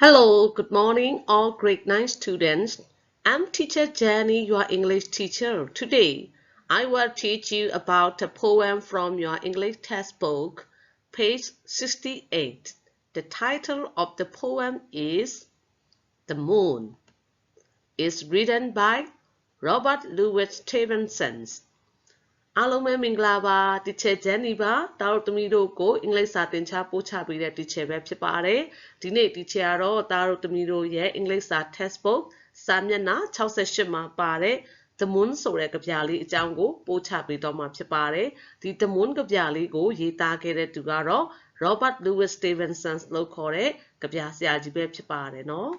Hello, good morning, all grade 9 students. I'm teacher Jenny, your English teacher. Today, I will teach you about a poem from your English textbook, page 68. The title of the poem is The Moon. It's written by Robert Louis Stevenson. အားလုံးပဲမင်္ဂလာပါ teacher Jenny ပါတာတို့သမီးတို့ကိုအင်္ဂလိပ်စာသင်ချပို့ချပေးတဲ့ teacher ပဲဖြစ်ပါတယ်ဒီနေ့ teacher ကတော့တာတို့သမီးတို့ရဲ့အင်္ဂလိပ်စာ textbook စာမျက်နှာ68မှာပါတဲ့ The Moon ဆိုတဲ့ကဗျာလေးအကြောင်းကိုပို့ချပေးတော့မှာဖြစ်ပါတယ်ဒီ The Moon ကဗျာလေးကိုရေးသားခဲ့တဲ့သူကတော့ Robert Louis Stevenson လို့ခေါ်တဲ့ကဗျာဆရာကြီးပဲဖြစ်ပါတယ်နော်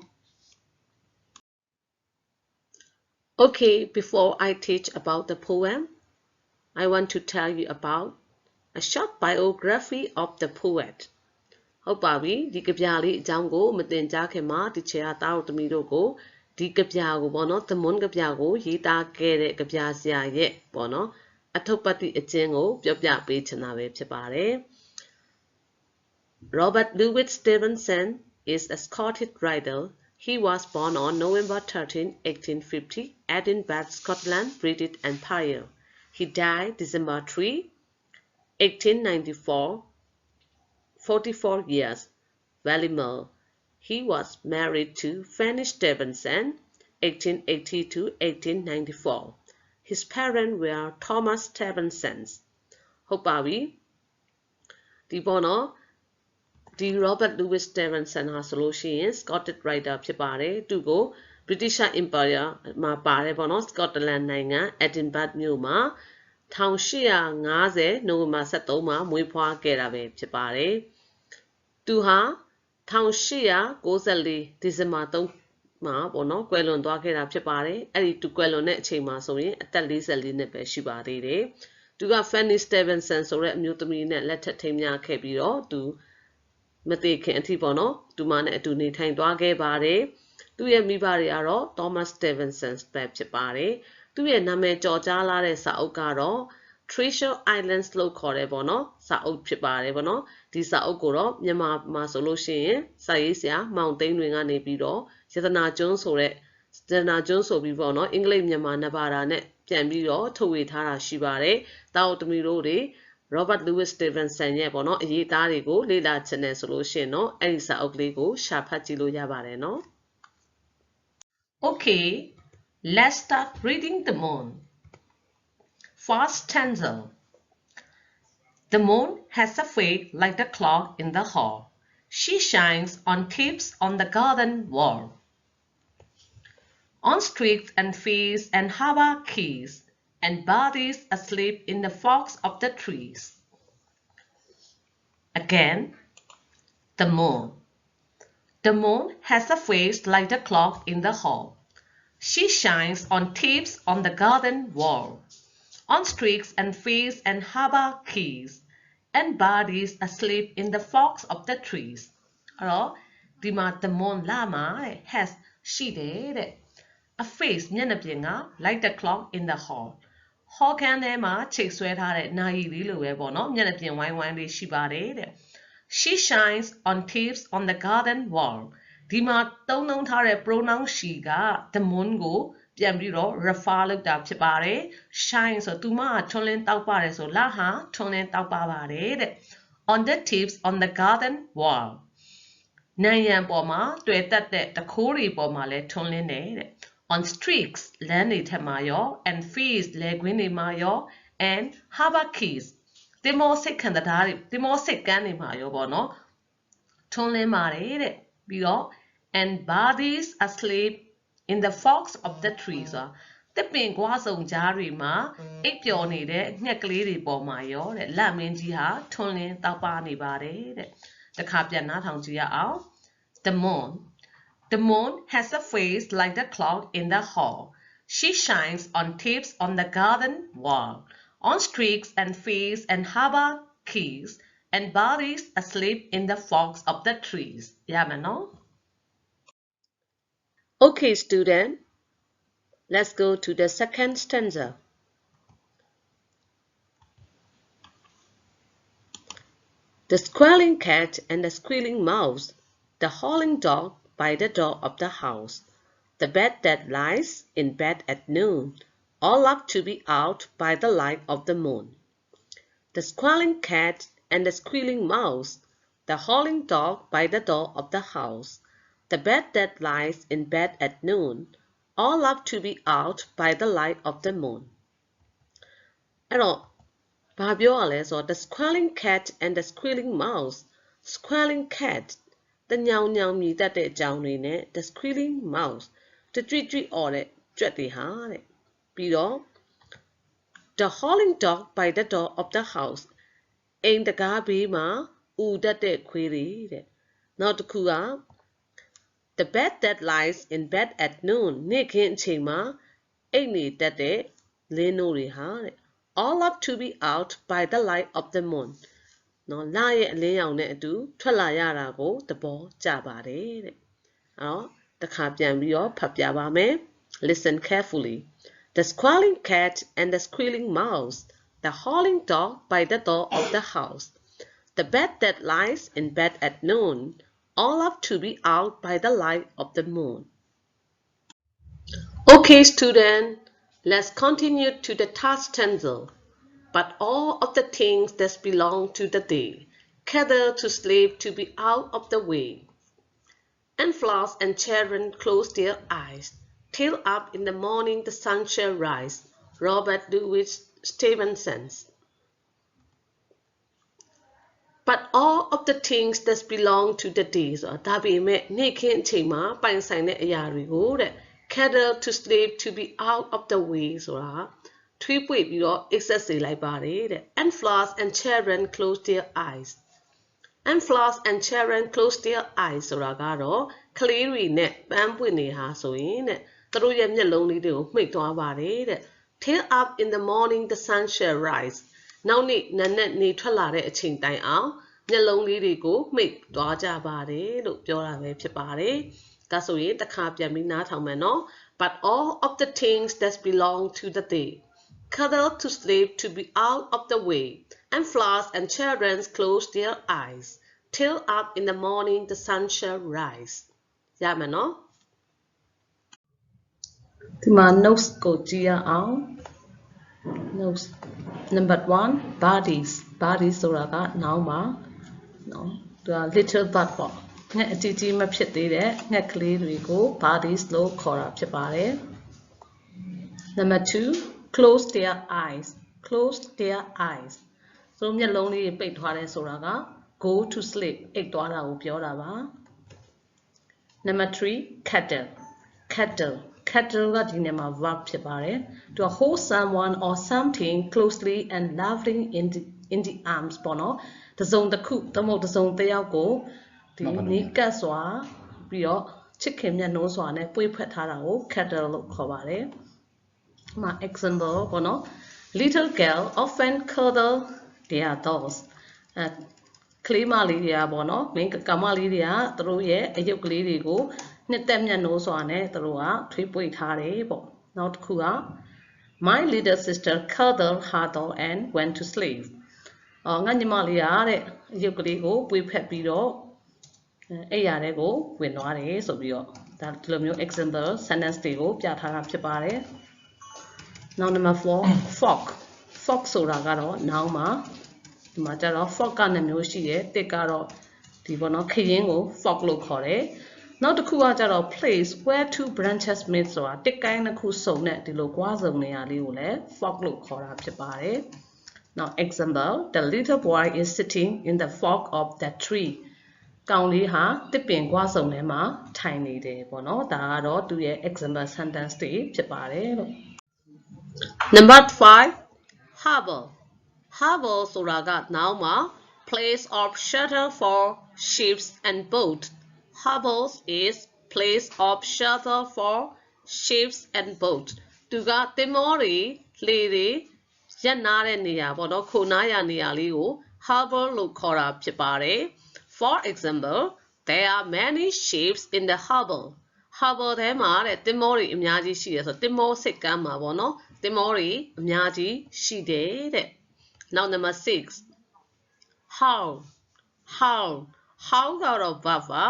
Okay, before I teach about the poem I want to tell you about a short biography of the poet. ဟုတ်ပါပြီဒီကဗျာလေးအကြောင်းကိုမသင်ကြားခင်မှာဒီချေကတာတို့သမီးတို့ကိုဒီကဗျာကိုပေါ့နော်သမွန်းကဗျာကိုရေးသားခဲ့တဲ့ကဗျာဆရာရဲ့ပေါ့နော်အထုပ်ပတ်တိအကျဉ်းကိုပြောပြပေးချင်တာပဲဖြစ်ပါတယ် Robert Louis Stevenson is a Scottish writer. He was born on November 13, 1850, Edinburgh, Scotland, British Empire. He died December 3, 1894, 44 years, Ballymoor. He was married to Fanny Stevenson, 1880 to 1894. His parents were Thomas Stevenson. ဟုတ်ပါပြီဒီပေါ်နော်ဒီ Robert Louis Stevenson ဟာဆိုလို့ရှိရင် Scottish writer ဖြစ်ပါတယ်သူကို British Empire မှာပါတယ်ပေါ့နော် Scotland နိုင်ငံ Edinburgh မြို့မှာ1850နိုဝင်ဘာ23မှာမွေးဖွားခဲ့တာပဲဖြစ်ပါတယ်သူဟာ1894ဒီဇင်ဘာ3မှာပေါ့နော်ကွယ်လွန်သွားခဲ့တာဖြစ်ပါတယ်အဲ့ဒီသူကွယ်လွန်တဲ့အချိန်မှာဆိုရင်အသက်44နှစ်ပဲရှိပါသေးတယ်သူက Fanny Stevenson ဆိုတဲ့အမျိုးသမီးနဲ့လက်ထပ်ထိမ်းမြားခဲ့ပြီးတော့သူမသိခင်အထိပေါ့နော်သူမနဲ့အတူနေထိုင်သွားခဲ့ပါတယ်သူရဲ့မိဘတွေကတော့ Thomas Stevenson ပဲဖြစ်ပါတယ်သူရဲ့နာမည်ကျော်ကြားလာတဲ့စာအုပ်ကတော့ Treasure Islands လို့ခေါ်တယ်ပေါ့နော်စာအုပ်ဖြစ်ပါတယ်ပေါ့နော်ဒီစာအုပ်ကိုတော့မြန်မာမှာဆိုလို့ရှိရင်စာရေးဆရာမောင်သိန်းတွင်ကနေပြီးတော့ရတနာကျွန်းဆိုတဲ့ရတနာကျွန်းဆိုပြီးပေါ့နော်အင်္ဂလိပ်မြန်မာနှစ်ဘာသာနဲ့ပြန်ပြီးတော့ထုတ်ဝေထားတာရှိပါတယ်တောက်တမီတို့တွေRobert Louis Stevenson ရဲ့ပေါ့နော်အရေးသားတွေကိုလေ့လာချင်တယ်ဆိုလို့ရှိရင်တော့အဲ့ဒီစာအုပ်လေးကိုရှာဖတ်ကြည့်လို့ရပါတယ်နော် Okay, let's start reading the moon. First stanza. The moon has a face like the clock in the hall. She shines on tips on the garden wall, on streaks and fields and harbor keys, and bodies asleep in the forks of the trees. Again, the moon. The moon has a face like the clock in the hall. She shines on tips on the garden wall, on streaks and fields and harbor keys, and bodies asleep in the forks of the trees. အဲ့တော့ဒီမှာ the moon လာမှာ has ရှိတယ်တဲ့ a face မျက်နှာပြင်က like the clock in the hall hall ခန်းထဲမှာချိတ်ဆွဲထားတဲ့နာရီလေးလိုပဲပေါ့နော်မျက်နှာပြင်ဝိုင်းဝိုင်းလေးရှိပါတယ်တဲ့ She shines on tips on the garden wall ဒီမှာသုံးထားတဲ့ pronoun she က the moon ကိုပြန်ပြီးတော့ refer လုပ်တာဖြစ်ပါတယ် shine ဆိုသူမကထွန်းလင်းတောက်ပါတယ်ဆိုလာဟာထွန်းလင်းတောက်ပါပါတယ်တဲ့ on the tips on the garden wall နံရံပေါ်မှာတွေ့တက်တဲ့တခိုးတွေပေါ်မှာလဲထွန်းလင်းတယ်တဲ့ on streaks လမ်းတွေထက်မှာရော and fields လယ်ကွင်းတွေမှာရော and harbor keys တင်မောစိတ်ခံတရားတွေတင်မောစိတ်ကမ်းတွေမှာရောပေါ့နော်ထွန်းလင်းပါတယ်တဲ့ပြီးတော့ and bodies asleep in the forks of the trees တပင်ကွာစုံကြားတွေမှာအိပ်ပျော်နေတဲ့ငှက်ကလေးတွေပေါ်မှာရောတဲ့လက်မင်းကြီးဟာထွန်းလင်းတောက်ပနေပါတယ်တဲ့တခါပြန်နားထောင်ကြည့်ရအောင် The moon has a face like the clock in the hall. She shines on tips on the garden wall, on streaks and fields and harbor keys, and bodies asleep in the forks of the trees. Yeah, no? Okay, student. Let's go to the second stanza. The squalling cat and the squealing mouse, the howling dog, by the door of the house, the bat that lies in bed at noon, all love to be out by the light of the moon. The squalling cat and the squealing mouse, the howling dog by the door of the house, the bat that lies in bed at noon, all love to be out by the light of the moon. အဲ့တော့ဘာပြောရလဲဆိုတော့ the squalling cat and the squealing mouse, squalling cat တညောင်ညောင်မြည်တတ်တဲ့အကြောင်းတွေနဲ့ the squealing mouse တကြွကြွအော်တဲ့ကြွက်တွေဟာတဲ့ပြီးတော့ the howling dog by the door of the house အိမ်တကားဘေးမှာဥတတ်တဲ့ခွေးတွေတဲ့နောက်တစ်ခုက the bat that lies in bed at noon နေ့ခင်းအချိန်မှာအိမ်နေတတ်တဲ့လင်းနိုးတွေဟာတဲ့all up to be out by the light of the moon နော်လရဲ့အလင်းရောင်နဲ့အတူထွက်လာရတာကိုသဘောကျပါတယ်တဲ့အဲ့တော့တစ်ခါပြန်ပြီးတော့ဖတ်ပြပါမယ် listen carefully the squalling cat and the squealing mouse the howling dog by the door of the house the bat that lies in bed at noon all up to be out by the light of the moon okay student let's continue to the third stanza. But all of the things that belong to the day, gather to sleep to be out of the way. And flowers and children close their eyes, till up in the morning the sun shall rise. Robert Louis Stevenson. But all of the things that belong to the day, so ဒါပေမဲ့နေ့ခင်းအချိန်မှာပိုင်ဆိုင်တဲ့အရာတွေကိုတဲ့ gather to sleep to be out of the way ဆိုတာထွေးပွေပြီးတော့ excess တွေလိုက်ပါတယ်တဲ့ and flowers and children close their eyes and flowers and children close their eyes ဆိုတာကတော့ကလေးတွေနဲ့ပန်းပွင့်နေဟာဆိုရင်တဲ့သူတို့ရဲ့မျက်လုံးလေးတွေကိုမှိတ်သွားပါတယ်တဲ့ till up in the morning the sun shall rise နောက်နေ့နံနက်နေထွက်လာတဲ့အချိန်တိုင်အောင်မျက်လုံးလေးတွေကိုမှိတ်သွားကြပါတယ်လို့ပြောတာပဲဖြစ်ပါတယ်ဒါဆိုရင်တစ်ခါပြန်ပြီးနားထောင်မယ်နော် but all of the things that belong to the day gather to sleep to be out of the way and flowers and children close their eyes till up in the morning the sun shall rise ရမယ်နော်ဒီမှာ notes ကိုကြည့်ရအောင် notes number 1 bodies bodies ဆိုတာက noun ပါနော်သူက little bird ပေါ့ငှက်အကြီးကြီးမဖြစ်သေးတဲ့ငှက်ကလေးတွေကို bodies လို့ခေါ်တာဖြစ်ပါတယ် number 2 close their eyes close their eyes သူတို့မျက်လုံးလေးပိတ်ထားတယ်ဆိုတာက go to sleep အိပ်သွားတာကိုပြောတာပါ number 3 cattle cattle cattle ကဒီနေရာမှာ verb ဖြစ်ပါတယ်သူက hold someone or something closely and lovingly in the arms ပေါ့နော်တစ်စုံတစ်ခုသို့မဟုတ်တစ်စုံတစ်ယောက်ကိုဒီနီးကပ်စွာပြီးတော့ချစ်ခင်မြတ်နိုးစွာနဲ့ပွေ့ဖက်ထားတာကို cattle လို့ခေါ်ပါတယ်မှာ example ပေါ့နော် little girl often cuddle their dolls ကလေးမလေးတွေကပေါ့နော်မင်းကမလေးတွေကသူတို့ရဲ့အယုတ်ကလေးတွေကိုနှစ်သက်မြတ်နိုးစွာနဲ့သူတို့ကထွေးပွေ့ထားတယ်ပေါ့နောက်တစ်ခုက my little sister cuddled her doll and went to sleep ငါညီမလေးကတဲ့အယုတ်ကလေးကိုပွေ့ဖက်ပြီးတော့အဲ့ရတဲ့ကိုဝင်သွားတယ်ဆိုပြီးတော့ဒါဒီလိုမျိုး example sentence တွေကိုပြထားတာဖြစ်ပါတယ် Now number 4 fork fork ဆိုတာကတော့ noun ပါဒီမှာကျတော့ fork က2မျိုးရှိတယ်တစ်ကတော့ဒီပေါ့နော်ခရင်းကို fork လို့ခေါ်တယ်နောက်တစ်ခုကကျတော့ place where two branches meet ဆိုတာတစ်ကိုင်းတစ်ခုစုံတဲ့ဒီလိုကွာစုံနေရာလေးကိုလည်း fork လို့ခေါ်တာဖြစ်ပါတယ် Now example the little boy is sitting in the fork of that tree ကောင်လေးဟာတစ်ပင်ကွာစုံထဲမှာထိုင်နေတယ်ပေါ့နော်ဒါကတော့သူရဲ့ example sentence တွေဖြစ်ပါတယ်လို့ Number 5 harbor harbor ဆိုတာက noun မှာ place of shelter for ships and boats harbor is place of shelter for ships and boats သူကသင်္ဘောတွေလှေတွေရပ်နားတဲ့နေရာပေါ့နော်ခိုနားရနေရာလေးကို harbor လို့ခေါ်တာဖြစ်ပါတယ် For example, there are many ships in the harbor. Harbor ထဲမှာတဲ့သင်္ဘောတွေအများကြီးရှိတယ်ဆိုသင်္ဘောဆိပ်ကမ်းမှာပေါ့နော်သင်္ဘောတွေအများကြီးရှိတယ်တဲ့ Now number 6 Howl Howl Howl ကတော့ verb ပါ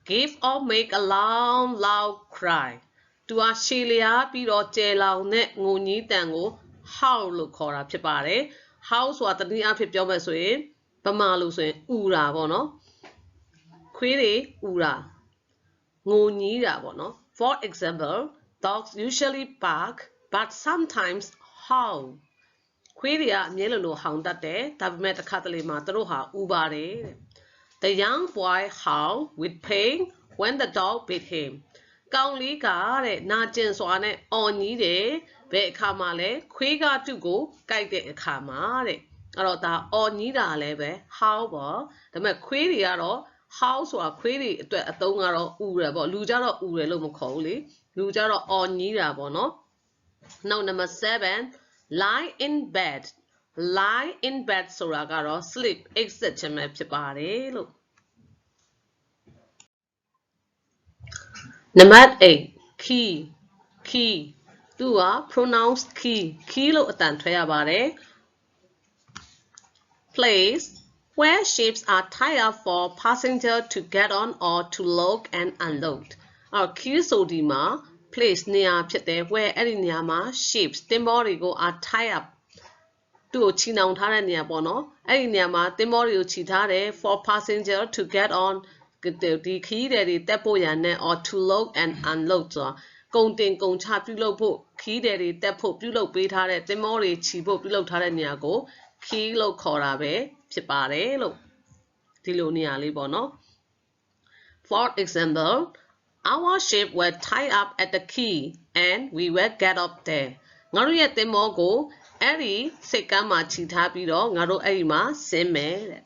give or make a loud cry သူကရှေ့လျားပြီးတော့ကျဲလောင်တဲ့ငိုညည်းတန်ကို howl လို့ခေါ်တာဖြစ်ပါတယ် howl ဆိုတာတနည်းအားဖြင့်ပြောမယ်ဆိုရင်ဗမာလိုဆိုရင်ဥတာပေါ့နော်ခွေးတွေဥတာငိုညည်းတာပေါ့နော် For example dogs usually bark but sometimes howl ခွေးတွေကအမြဲလိုလိုဟောင်တတ်တယ်ဒါပေမဲ့တစ်ခါတလေမှာသူတို့ဟာဥပါတယ်တဲ့ The young boy howled with pain when the dog bit him ကောင်လေးကတဲ့နာကျင်စွာနဲ့အော်ညည်းတယ်ဘယ်အခါမှလဲခွေးကသူ့ကိုကိုက်တဲ့အခါမှာတဲ့အဲ့တော့ဒါအော်ညည်းတာလည်းပဲ howl ပေါ့ဒါပေမဲ့ခွေးတွေကတော့ howl ဆိုတာခွေးတွေအတွက်အသုံးကတော့ဥရပေါ့လူကြတော့ဥရလို့မခေါ်ဘူးလေလူကြတော့အော်ညည်းတာပေါ့နော် Now number 7 lie in bed lie in bed ဆိုတာကတော့ sleep exit ခြင်းပဲဖြစ်ပါတယ်လို့ Number 8 key သူက pronounce key လို့အတန်ထွက်ရပါတယ် Place where ships are tied up for passenger to get on or to load and unload အော် key ဆိုဒီမှာ place နေရာဖြစ်တယ် where အဲ့ဒီနေရာမှာ ships သင်္ဘောတွေကို are tied up သူ့ကိုချီနှောင်ထားတဲ့နေရာပေါ့နော်အဲ့ဒီနေရာမှာသင်္ဘောတွေကိုချီထားတယ် for passenger to get on ဒီခီးတွေတက်ဖို့ရန်နဲ့ or to load and unload ဆိုတာကုန်တင်ကုန်ချပြုလုပ်ဖို့ခီးတွေတက်ဖို့ပြုလုပ်ပေးထားတဲ့သင်္ဘောတွေချီဖို့ပြုလုပ်ထားတဲ့နေရာကို key လို့ခေါ်တာပဲဖြစ်ပါတယ်လို့ဒီလိုနေရာလေးပေါ့နော် For example our ship were tied up at the quay and we were get up there ငါတို့ရဲ့သင်္ဘောကိုအဲ့ဒီစိတ်ကမ်းမှာချီထားပြီးတော့ငါတို့အဲ့ဒီမှာဆင်းမယ်တဲ့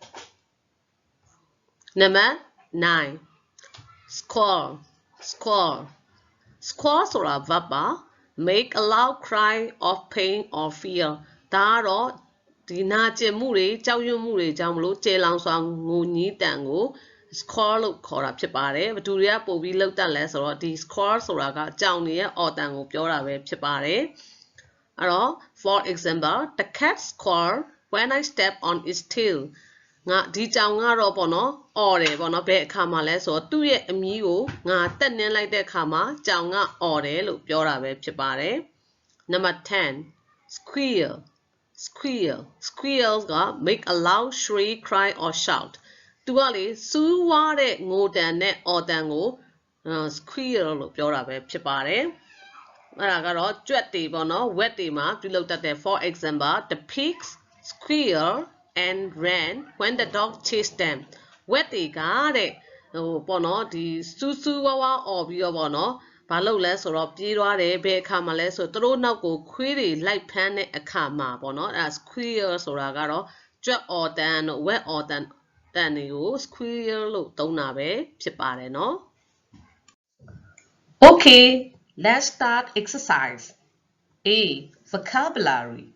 Number 9 squall ဆိုတာ verb ပါ make a loud cry of pain or fear ဒါကတော့ဒီနာကျင်မှုတွေကြောက်ရွံ့မှုတွေကြောင့်မလို့ကျေလောင်စွာငိုညည်းတန်ကို squall လို့ခေါ်တာဖြစ်ပါတယ်ဘယ်သူတွေကပို့ပြီးလောက်တတ်လဲဆိုတော့ဒီ squall ဆိုတာကကြောင်နေရဲ့အော်တန်ကိုပြောတာပဲဖြစ်ပါတယ်အဲ့တော့ for example the cat squalled when I step on its tail ငါဒီကြောင်ကတော့ပေါ့နော်အော်တယ်ပေါ့နော်ဘယ်အခါမှလဲဆိုတော့သူ့ရဲ့အမီးကိုငါတက်နှင်းလိုက်တဲ့အခါမှာကြောင်ကအော်တယ်လို့ပြောတာပဲဖြစ်ပါတယ် Number 10 squeal က make a loud shriek cry or shout သူကလေစူးဝါးတဲ့ငိုတန်နဲ့အော်တန်ကို squeal လို့ပြောတာပဲဖြစ်ပါတယ်အဲ့ဒါကတော့ကြွက်တွေပေါ့နော်ဝက်တွေမှာပြုလုပ်တတ်တဲ့ for example the pigs squeal and ran when the dog chased them ဝက်တွေကတဲ့ဟိုပေါ့နော်ဒီစူးဝါးဝါအော်ပြီးတော့ပေါ့နော်ဘာလုပ်လဲဆိုတော့ပြေးသွားတယ်ဘယ်အခါမှလဲဆိုသူတို့နောက်ကိုခွေးတွေလိုက်ဖမ်းတဲ့အခါမှာပေါ့နော်အဲ့ဒါ squeal ဆိုတာကတော့ကြွက်အော်တန်တို့ဝက်အော်တန်တွေကို squeal လို့သုံးတာပဲဖြစ်ပါတယ်နော် Okay let's start exercise A vocabulary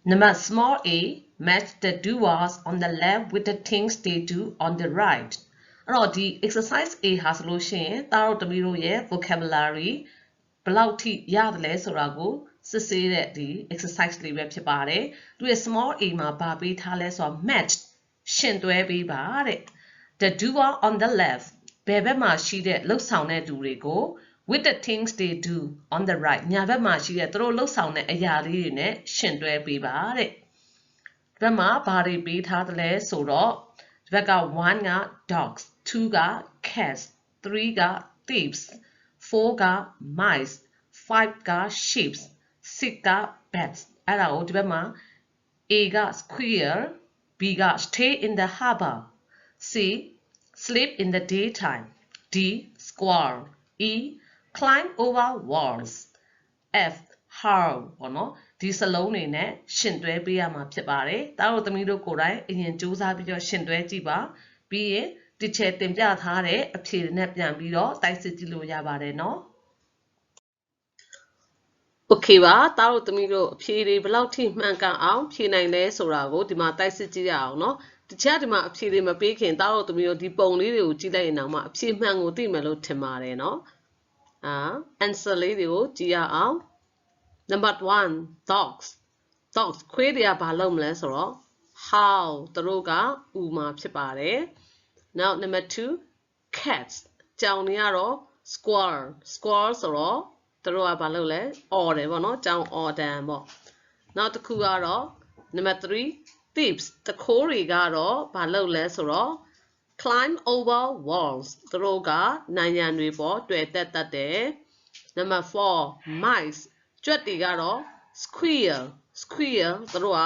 Number small a match the doers on the left with the things they do on the right အဲ့တော့ဒီ exercise A ဟာဆိုလို့ရှိရင်သားတို့တမီးတို့ရဲ့ vocabulary ဘယ်လောက်ထိရတယ်လဲဆိုတာကိုစစ်ဆေးတဲ့ဒီ exercise လေးပဲဖြစ်ပါတယ်သူရဲ့ small a မှာဗာပေးထားလဲဆိုတော့ match ရှင်တွဲပေးပါတဲ့ the doer on the left ဘယ်ဘက်မှာရှိတဲ့လှုပ်ဆောင်တဲ့သူတွေကို with the things they do on the right ညာဘက်မှာရှိတဲ့သူတို့လှုပ်ဆောင်တဲ့အရာလေးတွေနဲ့ရှင်တွဲပေးပါတဲ့ဒီဘက်မှာဘာတွေပေးထားသလဲဆိုတော့ဒီဘက်က1က dogs 2က cats 3က thieves 4က mice 5က sheep 6က bats အဲ့ဒါကိုဒီဘက်မှာ A က squeal B က stay in the harbor C sleep in the daytime D squall E climb over walls F howl ပေါ့နော်ဒီစလုံးတွေနဲ့ရှင်တွဲပေးရမှာဖြစ်ပါတယ်ဒါတို့သမီးတို့ကိုယ်တိုင်အရင်စူးစမ်းပြီးတော့ရှင်တွဲကြည့်ပါပြီးရင်ဒီချေတင်ပြထားတဲ့အဖြေတွေနဲ့ပြန်ပြီးတော့တိုက်စစ်ကြည့်လို့ရပါတယ်နော် Okay ပါဒါတို့သမီးတို့အဖြေတွေဘယ်လောက်ထိမှန်ကန်အောင်ဖြေနိုင်လဲဆိုတာကိုဒီမှာတိုက်စစ်ကြည့်ရအောင်နော်တခြားဒီမှာအဖြေတွေမပေးခင်ဒါတို့သမီးတို့ဒီပုံလေးတွေကိုကြည့်လိုက်ရင်တော့မှအဖြေမှန်ကိုသိမယ်လို့ထင်ပါတယ်နော်answer လေးတွေကိုကြည့်ရအောင် Number 1 dogs ခွေးတွေကဘာလုပ်မလဲဆိုတော့ howl သူတို့ကဥမှာဖြစ်ပါတယ် Now number 2 cats ကြောင်နေရတော့ squirrel ဆိုတော့သူတို့ကဘာလုပ်လဲအော်တယ်ပေါ့နော်ကြောင်အော်တန်ပေါ့နောက်တစ်ခုကတော့ number 3 thieves တခိုးတွေကတော့ဘာလုပ်လဲဆိုတော့ climb over walls သူတို့ကနိုင်ငံတွေပေါ်တွေ့တက်တတ်တယ် number 4 mice ကြွက်တွေကတော့ squeal သူတို့က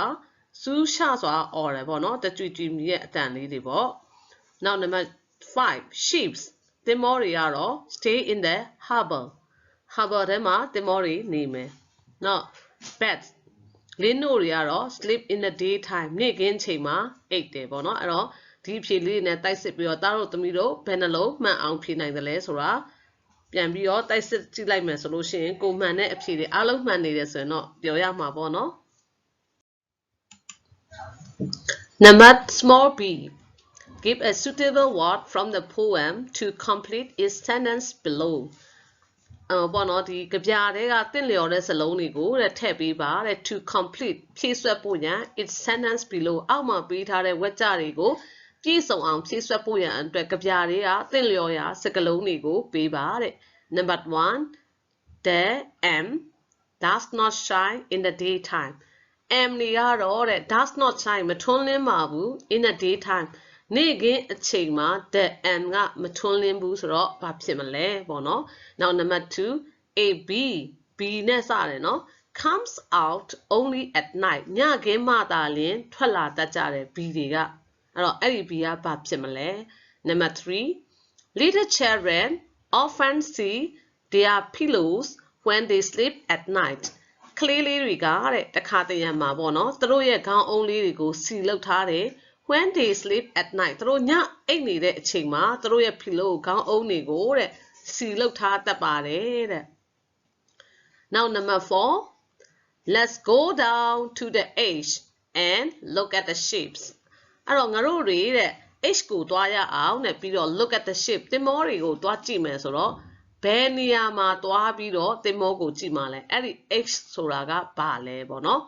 စူးရှစွာအော်တယ်ပေါ့နော်တကြွကြွမြည်ရဲ့အတန်လေးတွေပေါ့နောက် number 5 ships သင်္ဘောတွေကတော့ stay in the harbor ထဲမှာသင်္ဘောတွေနေမယ်နောက် bats လင်းတို့တွေကတော့ sleep in the daytime နေ့ခင်းချိန်မှာအိပ်တယ်ပေါ့နော်အဲ့တော့ဒီအဖြေလေးနဲ့တိုက်စစ်ပြီးတော့သားတို့သမီးတို့ဘယ်နှလုံးမှန်အောင်ဖြေနိုင်တယ်လဲဆိုတာပြန်ပြီးတော့တိုက်စစ်ကြည့်လိုက်မယ်ဆိုလို့ရှိရင်ကိုမှန်တဲ့အဖြေတွေအားလုံးမှန်နေတယ်ဆိုရင်တော့ပြောရမှာပေါ့နော် Number small b Give a suitable word from the poem to complete its sentence below ဘောနော်ဒီကြပြတွေကတင့်လျော်တဲ့စလုံးတွေကိုတဲ့ထည့်ပေးပါတဲ့ to complete ဖြည့်ဆွတ်ဖို့ရန် its sentence below အောက်မှာပေးထားတဲ့ဝက်ကြတွေကိုပြည့်စုံအောင်ဖြည့်ဆွတ်ဖို့ရန်အတွက်ကြပြတွေကတင့်လျော်ရာစကားလုံးတွေကိုပေးပါတဲ့ Number 1 The M does not shine in the daytime M နေရတော့တဲ့ does not shine မထွန်းလင်းပါဘူး in the daytime နေ့ခင်းအချိန်မှာ the M ကမထွန်းလင်းဘူးဆိုတော့ဘာဖြစ်မလဲပေါ့နော်နောက် number 2 A B နဲ့စတယ်နော် comes out only at night ညခင်းမှသာလျှင်ထွက်လာတတ်ကြတယ် B တွေကအဲ့တော့အဲ့ဒီ B ကဘာဖြစ်မလဲ number 3 little children often see their pillows when they sleep at night ကလေးလေးတွေကတဲ့တခါတရံမှာပေါ့နော်သူတို့ရဲ့ခေါင်းအုံးလေးတွေကိုစီလုပ်ထားတယ် when they sleep at night သူတို့ညအိပ်နေတဲ့အချိန်မှာသူတို့ရဲ့ pillow ခေါင်းအုံးတွေကိုတဲ့စီလုပ်ထားတတ်ပါတယ်တဲ့ Now number 4 Let's go down to the H and look at the ships အဲ့တော့ငါတို့တွေတဲ့ H ကိုတွားရအောင်တဲ့ပြီးတော့ look at the ship သင်္ဘောတွေကိုတွားကြည့်မယ်ဆိုတော့ဘယ်နေရာမှာတွားပြီးတော့သင်္ဘောကိုကြည့်မှာလဲအဲ့ဒီ H ဆိုတာကဘာလဲပေါ့နော်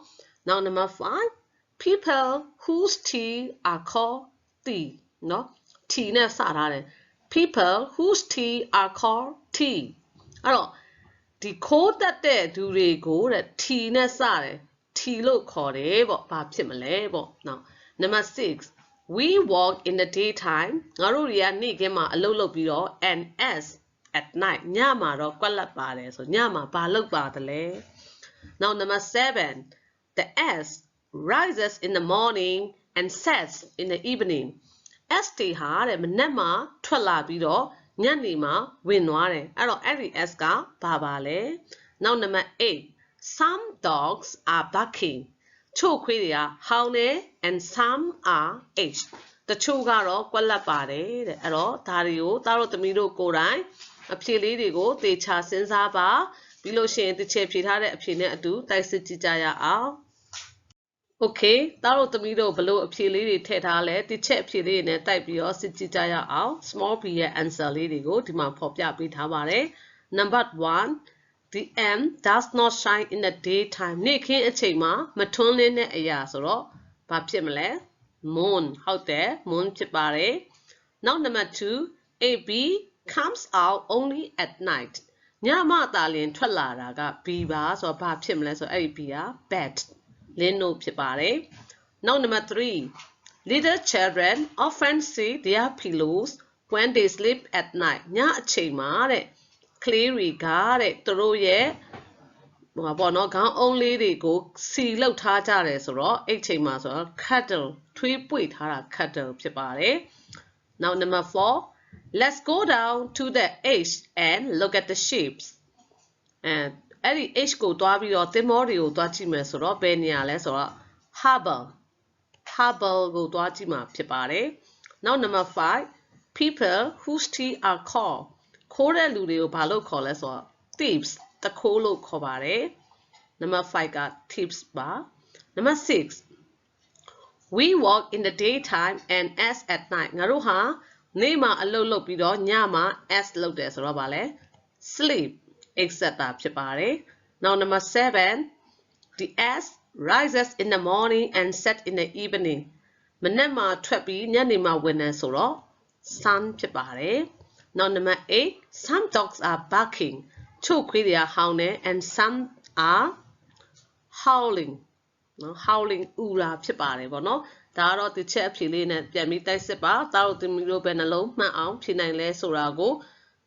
Now number 5 People whose teeth are called teeth နော် T နဲ့စထားတယ် People whose teeth are called teeth အဲ့တော့ဒီခိုးတတ်တဲ့သူတွေကိုတဲ့ T နဲ့စတယ် T လို့ခေါ်တယ်ပေါ့ဘာဖြစ်မလဲပေါ့နော် Number 6 We walk in the daytime ငါတို့တွေကနေ့ခင်းမှာအလုပ်လုပ်ပြီးတော့ and as at night ညမှာတော့ကွက်လက်ပါတယ်ဆိုညမှာဘာလုပ်ပါတယ်လဲ Now number 7 The S rises in the morning and sets in the evening S တွေဟာတဲ့မနက်မှာထွက်လာပြီးတော့ညနေမှာဝင်သွားတယ်အဲ့တော့အဲ့ဒီ S ကဘာပါလဲ Now number 8 Some dogs are barking ချို့ခွေးတွေကဟောင်းတယ် and some are aged တချို့ကတော့ကွက်လက်ပါတယ်တဲ့အဲ့တော့ဒါတွေကိုသားတို့သမီးတို့ကိုယ်တိုင်အဖြေလေးတွေကိုသေချာစဉ်းစားပါပြီးလို့ရှိရင်တစ်ချက်ဖြေထားတဲ့အဖြေနဲ့အတူတိုက်စစ်ကြည့်ကြရအောင် Okay သားတို့သမီးတို့ဘလို့အဖြေလေးတွေထည့်ထားလဲတစ်ချက်အဖြေလေးတွေနဲ့တိုက်ပြီးတော့စစ်ကြည့်ကြရအောင် small b ရဲ့ answer လေးတွေကိုဒီမှာဖော်ပြပေးထားပါတယ် Number 1 The M does not shine in the daytime နေ့ခင်းအချိန်မှာမထွန်းလင်းတဲ့အရာဆိုတော့ဘာဖြစ်မလဲ Moon ဟုတ်တယ် Moon ဖြစ်ပါတယ် Now number 2 A B comes out only at night ညမှသာလျှင်ထွက်လာတာက B ပါဆိုတော့ဘာဖြစ်မလဲဆိုတော့အဲ့ဒီ B က bat လင်းတို့ဖြစ်ပါတယ် Now number 3 Little children often see their pillows when they sleep at night ညအချိန်မှာတဲ့ကလေးတွေကတဲ့သူတို့ရဲ့ဘောနော်ခေါင်းအုံးလေးတွေကိုစီလောက်ထားကြတယ်ဆိုတော့အဲ့ချိန်မှာဆိုတော့ cuddle ထွေးပွေထားတာ cuddle ဖြစ်ပါတယ် Now number 4 Let's go down to the H and look at the ships အဲ့ဒီ H ကိုတွားပြီးတော့သင်္ဘောတွေကိုတွားကြည့်မယ်ဆိုတော့ဘယ်နေရာလဲဆိုတော့ harbor ကိုတွားကြည့်မှာဖြစ်ပါတယ် Now number 5 People whose teeth are called ခိုးတဲ့လူတွေကိုဘာလို့ခေါ်လဲဆိုတော့ thieves တခိုးလို့ခေါ်ပါတယ် Number 5 က thieves ပါ Number 6 We walk in the daytime and as at night ငါတို့ဟာနေ့မှာအလုပ်လုပ်ပြီးတော့ညမှာ as လုပ်တယ်ဆိုတော့ဗာလဲ sleep etc ဖြစ်ပါတယ် Now number 7 The S rises in the morning and sets in the evening မနက်မှာထွက်ပြီးညနေမှာဝင်တယ်ဆိုတော့ sun ဖြစ်ပါတယ် Now number 8 some dogs are barking ချို့ခွေးတွေကဟောင်းတယ် and some are howling နော် howling ဥရာဖြစ်ပါတယ်ပေါ့နော်ဒါကတော့ဒီချက်အဖြေလေးနဲ့ပြန်ပြီးတိုက်စစ်ပါသားတို့သမီးတို့ပဲနှလုံးမှတ်အောင်ဖြေနိုင်လဲဆိုတာကို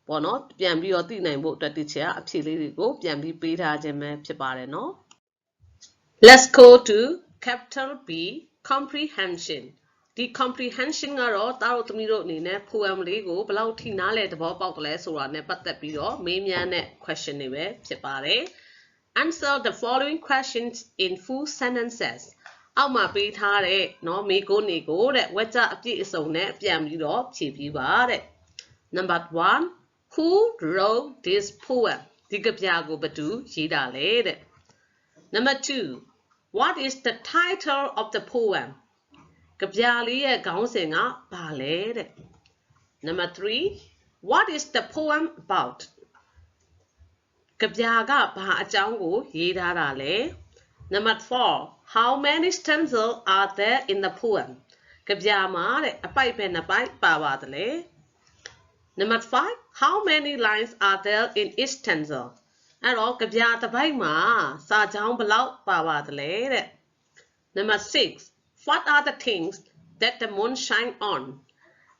ပေါ့နော်ပြန်ပြီးတော့သိနိုင်ဖို့အတွက်ဒီချက်အဖြေလေးတွေကိုပြန်ပြီးပေးထားခြင်းပဲဖြစ်ပါတယ်နော် Let's go to capital B comprehension ဒီ comprehension ကတော့သားတို့သမီးတို့အနေနဲ့ poem လေးကိုဘယ်လောက်ထိနားလည်သဘောပေါက်တယ်လဲဆိုတာနဲ့ပတ်သက်ပြီးတော့မေးမြန်းတဲ့ question တွေပဲဖြစ်ပါတယ် Answer the following questions in full sentences အောက်မှာပေးထားတဲ့เนาะမေးခွန်းတွေကိုတဲ့ဝါကျအပြည့်အစုံနဲ့ပြန်ပြီးတော့ဖြေပြီးပါတဲ့ Number 1 Who wrote this poem ဒီကဗျာကိုဘယ်သူရေးတာလဲတဲ့ Number 2 What is the title of the poem ကဗျာလေးရဲ့ခေါင်းစဉ်ကဘာလဲတဲ့ Number 3 What is the poem about ကဗျာကဘာအကြောင်းကိုရေးထားတာလဲ Number 4 How many stanzas are there in the poem ကဗျာမှာတဲ့အပိုက်ပဲနှစ်ပိုက်ပါပါသလဲ Number 5 How many lines are there in each stanza အဲ့တော့ကဗျာတစ်ပိုက်မှာစာကြောင်းဘယ်လောက်ပါပါသလဲတဲ့ Number 6 What are the things that the moon shine on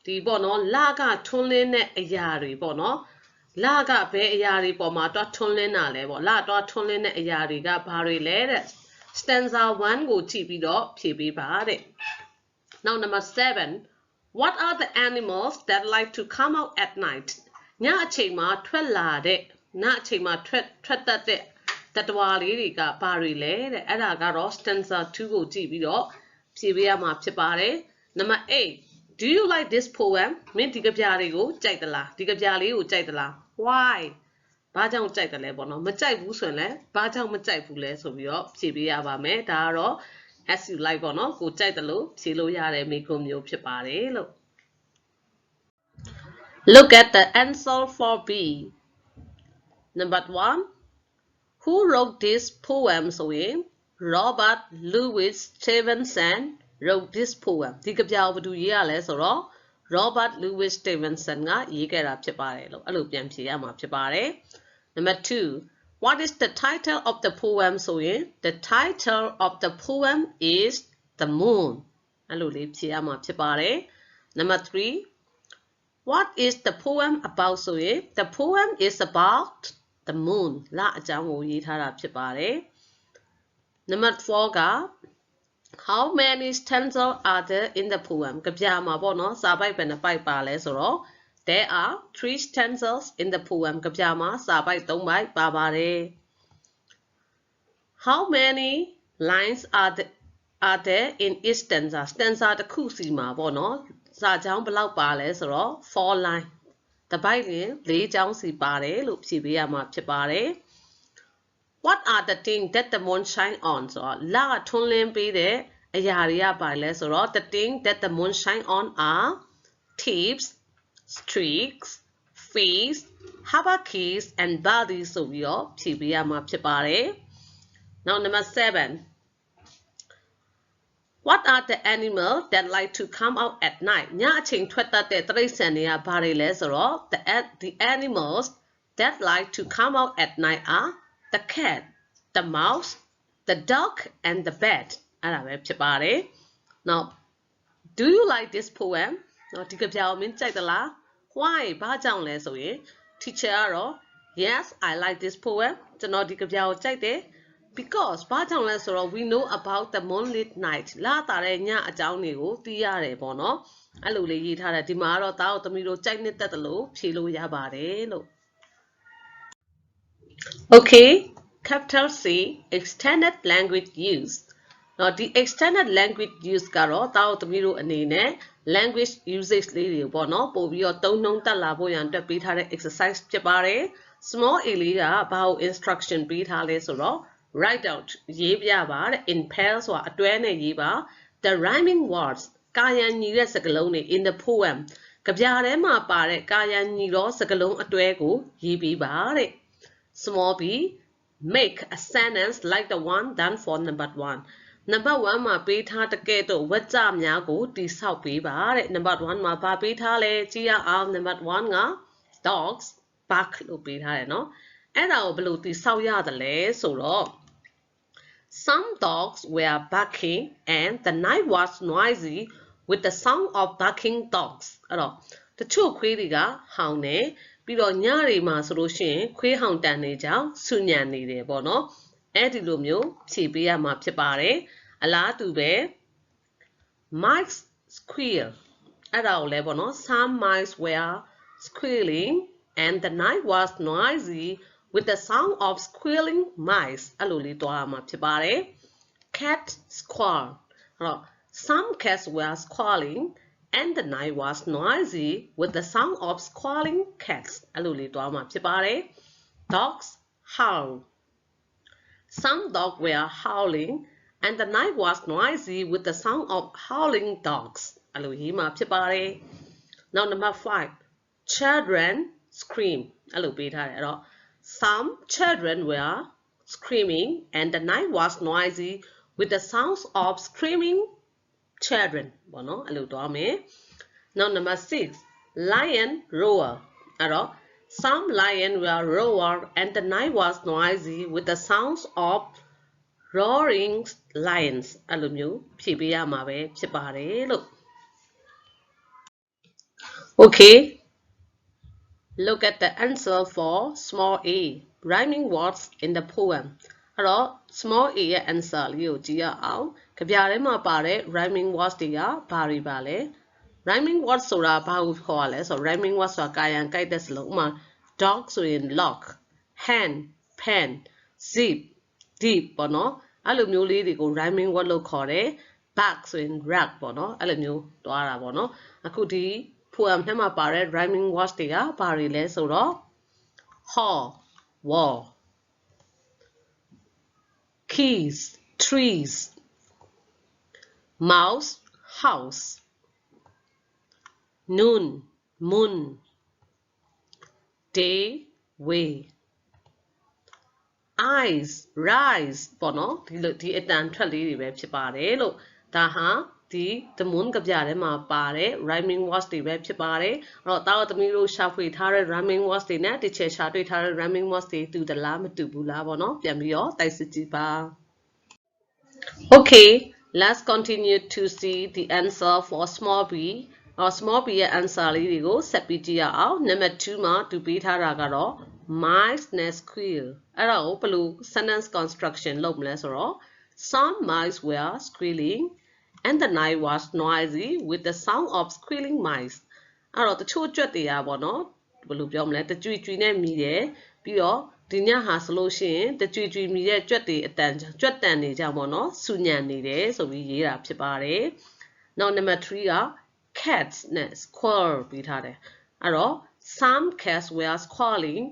ဒီပေါ့နော်လကထွန်းလင်းတဲ့အရာတွေပေါ့နော်လကဘယ်အရာတွေပေါ်မှာတွားထွန်းလင်းတာလဲပေါ့လတွားထွန်းလင်းတဲ့အရာတွေကဘာတွေလဲတဲ့ stanza 1ကိုကြည့်ပြီးတော့ဖြေပေးပါတဲ့ Now number 7 What are the animals that like to come out at night ညအချိန်မှာထွက်လာတဲ့ညအချိန်မှာထွက်တတ်တဲ့တတဝါလေးတွေကဘာတွေလဲတဲ့အဲ့ဒါကတော့ stanza 2ကိုကြည့်ပြီးတော့ဖြေပေးရမှာဖြစ်ပါတယ် Number 8 Do you like this poem မင်းဒီကဗျာတွေကိုကြိုက်သလားဒီကဗျာလေးကိုကြိုက်သလား Why ဘာကြောင့်ကြိုက်တယ်လဲပေါ့နော်မကြိုက်ဘူးဆိုရင်လည်းဘာကြောင့်မကြိုက်ဘူးလဲဆိုပြီးတော့ဖြေပေးရပါမယ်ဒါကတော့ as you like ပေါ့နော်ကိုကြိုက်တယ်လို့ဖြေလို့ရတဲ့မေးခွန်းမျိုးဖြစ်ပါတယ်လို့ Look at the answer for B Number 1 Who wrote this poem ဆိုရင် Robert Louis Stevenson wrote this poem ဒီကဗျာကိုဘယ်သူရေးရလဲဆိုတော့ Robert Louis Stevenson ကရေးခဲ့တာဖြစ်ပါတယ်လို့အဲ့လိုပြန်ဖြေရမှာဖြစ်ပါတယ် Number 2 What is the title of the poem ဆိုရင် The title of the poem is The Moon အဲ့လိုလေးဖြေရမှာဖြစ်ပါတယ် Number 3 What is the poem about ဆိုရင် The poem is about the moon လအကြောင်းကိုရေးထားတာဖြစ်ပါတယ် Number 4 ကHow many stanzas are there in the poem ကဗျာမှာပေါ့နော်စာပိုက်ပဲနှစ်ပိုက်ပါလဲဆိုတော့ There are 3 stanzas in the poem ကဗျာမှာစာပိုက်3ပိုက်ပါပါတယ် How many lines are there in each stanza stanza တစ်ခုစီမှာပေါ့နော်စာကြောင်းဘယ်လောက်ပါလဲဆိုတော့4 line တစ်ပိုက်ရင်4ကြောင်းစီပါတယ်လို့ဖြေပေးရမှာဖြစ်ပါတယ် What are the things that the moon shine on ဆိုတော့လကထွန်းလင်းပေးတဲ့အရာတွေကပါလဲဆိုတော့ the things that the moon shine on are tips streaks face habakis and bodies ဆိုပြီးတော့ဖြေပေးရမှာဖြစ်ပါတယ် Now number 7 What are the animals that like to come out at night ညအချိန်ထွက်တတ်တဲ့တိရစ္ဆာန်တွေကဘာတွေလဲဆိုတော့ the animals that like to come out at night are the cat, the mouse, the dog, and the bat. အဲ့ဒါပဲဖြစ်ပါတယ် Now, do you like this poem? နော်ဒီကဗျာကိုမင်းကြိုက်သလား Why? ဘာကြောင့်လဲဆိုရင် teacher ကတော့ Yes, I like this poem. ကျွန်တော်ဒီကဗျာကိုကြိုက်တယ် Because ဘာကြောင့်လဲဆိုတော့ we know about the moonlit night. လတာတဲ့ညအကြောင်းတွေကိုသိရတယ်ပေါ့နော်အဲ့လိုလေးရေးထားတယ်ဒီမှာကတော့သားတို့သမီးတို့ကြိုက်နှစ်သက်တယ်လို့ဖြေလို့ရပါတယ်လို့ Okay, capital C extended language use နော်ဒီ extended language use ကတော့သားတို့သမီးတို့အနေနဲ့ language usage လေးတွေပေါ့နော်ပို့ပြီးတော့သုံးနှုန်းတက်လာဖို့ရန်အတွက်ပေးထားတဲ့ exercise ဖြစ်ပါတယ် small a လေးကဘာကို instruction ပေးထားလဲဆိုတော့ write out ရေးပြပါတဲ့ in pairs ဆိုတာအတွဲနဲ့ရေးပါ the rhyming words ကာယံညီတဲ့စကားလုံးတွေ in the poem ကဗျာထဲမှာပါတဲ့ကာယံညီသောစကားလုံးအတွဲကိုရေးပေးပါတဲ့ small b make a sentence like the one done for number 1 Number 1 မှာပေးထားတကယ်တော့ဝတ်ကြများကိုတိဆောက်ပေးပါတဲ့ Number 1မှာဘာပေးထားလဲကြည့်ရအောင် Number 1က dogs bark လို့ပေးထားတယ်နော်အဲ့ဒါကိုဘယ်လိုတိဆောက်ရတယ်လဲဆိုတော့ Some dogs were barking and the night was noisy with the sound of barking dogs အဲ့တော့တချို့ခွေးတွေကဟောင်နေပြီးတော့ညတွေမှာဆိုလို့ရှိရင်ခွေးဟောင်တန်နေကြောင်းဆူညံနေတယ်ပေါ့နော်အဲ့ဒီလိုမျိုးဖြည့်ပေးရမှာဖြစ်ပါတယ်အလားတူပဲ mice squeal အဲ့ဒါကိုလည်းပေါ့နော် Some mice were squealing and the night was noisy with the sound of squealing mice အဲ့လိုလေးတွားရမှာဖြစ်ပါတယ် cat squall အဲ့တော့ some cats were squalling and the night was noisy with the sound of squalling cats အဲ့လိုလေးတွားမှာဖြစ်ပါတယ် dogs howl some dogs were howling and the night was noisy with the sound of howling dogs အဲ့လိုရေးမှာဖြစ်ပါတယ် now number 5 children scream အဲ့လိုပေးထားတယ်အဲ့တော့ some children were screaming and the night was noisy with the sounds of screaming children ဘောနော်အဲ့လိုတွားမယ် now number 6 lion roar အဲ့တော့ some lion were roar and the night was noisy with the sounds of roaring lions အဲ့လိုမျိုးဖြည့်ပေးရမှာပဲဖြစ်ပါတယ်လို့ okay look at the answer for small a rhyming words in the poem အဲ့တော့ small a ရဲ့ answer လေးကိုကြည့်ရအောင်ကြပြထဲမှာပါတဲ့ rhyming words တွေကဘာတွေပါလဲ rhyming words ဆိုတာဘာကိုခေါ်ရလဲဆိုတော့ rhyming words ဆိုတာကာယံကိုက်တဲ့စလုံးဥပမာ dog ဆိုရင် lock hand pen zip deep ပေါ့နော်အဲ့လိုမျိုးလေးတွေကို rhyming word လို့ခေါ်တယ် bag ဆိုရင် rag ပေါ့နော်အဲ့လိုမျိုးတွားတာပေါ့နော်အခုဒီ poem ထဲမှာပါတဲ့ rhyming words တွေကဘာတွေလဲဆိုတော့ hall wall keys trees mouse house noon moon day way eyes rise ပေါ့နော်ဒီအတန်ထွက်လေးတွေပဲဖြစ်ပါတယ်လို့ဒါဟာဒီ the moon ကပြထဲမှာပါတဲ့ rhyming words တွေပဲဖြစ်ပါတယ်အဲ့တော့တားတော်သမီးတို့ရှာဖွေထားတဲ့ rhyming words တွေနဲ့တစ်ချက်ရှာတွေ့ထားတဲ့ rhyming words တွေတူသလားမတူဘူးလားပေါ့နော်ပြန်ပြီးတော့တိုက်စစ်ကြည့်ပါ okay let's continue to see the answer for small b small b ရဲ့ answer လေးတွေကိုဆက်ပြီးကြည့်ရအောင် number 2မှာသူပေးထားတာကတော့ mice နဲ့ squeal အဲ့ဒါကိုဘယ်လို sentence construction လုပ်မလဲဆိုတော့ some mice were squealing and the night was noisy with the sound of squealing mice အဲ့တော့တချို့ကြွက်တွေကပေါ့နော်ဘယ်လိုပြောမလဲတကြွကြွနဲ့မြည်တယ်ပြီးတော့ဒီညဟာဆိုလို့ရှိရင်တကြွကြွမြည်တဲ့ကြွက်တွေအတန်ကြွက်တန်နေကြပေါ့နော်ဆူညံနေတယ်ဆိုပြီးရေးတာဖြစ်ပါတယ် now number 3က cats နဲ့ squirrel ပေးထားတယ်အဲ့တော့ some cats were squalling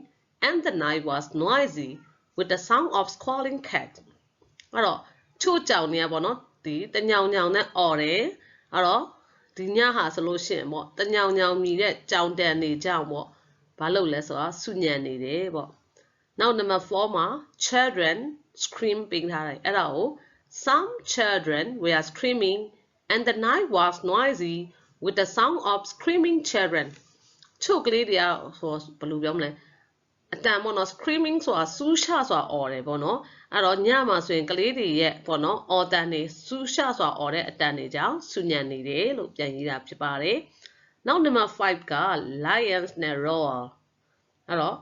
and the night was noisy with the sound of squalling cats အဲ့တော့ချို့ကြောင်တွေကပေါ့နော်ဒီတညောင်ညောင်နဲ့អော်တယ်အဲ့တော့ဒီညဟာဆိုလို့ရှိရင်ပေါ့တညောင်ညောင်မြည်တဲ့ကြောင်တန်နေကြောင်ပေါ့ဘာလို့လဲဆိုတော့ဆူညံနေတယ်ပေါ့ now number 4မှာ children scream ပေးထားတယ်အဲ့ဒါကို some children were screaming and the night was noisy with the sound of screaming children ချို့ကလေးတွေကဆိုဘယ်လိုပြောမလဲအတန်ပေါ့နော် screaming ဆိုတာဆူးရှဆိုတာអော်တယ်ပေါ့နော်အဲ့တော့ညမှာဆိုရင်ကလေးတွေရဲ့ပေါ့နော်အော်တန်နေဆူးရှဆိုတာអော်တဲ့အတန်တွေကြောင့်ဆူညံနေတယ်လို့ပြန်ရေးတာဖြစ်ပါတယ်နောက် number 5က lions နဲ့ roar အဲ့တော့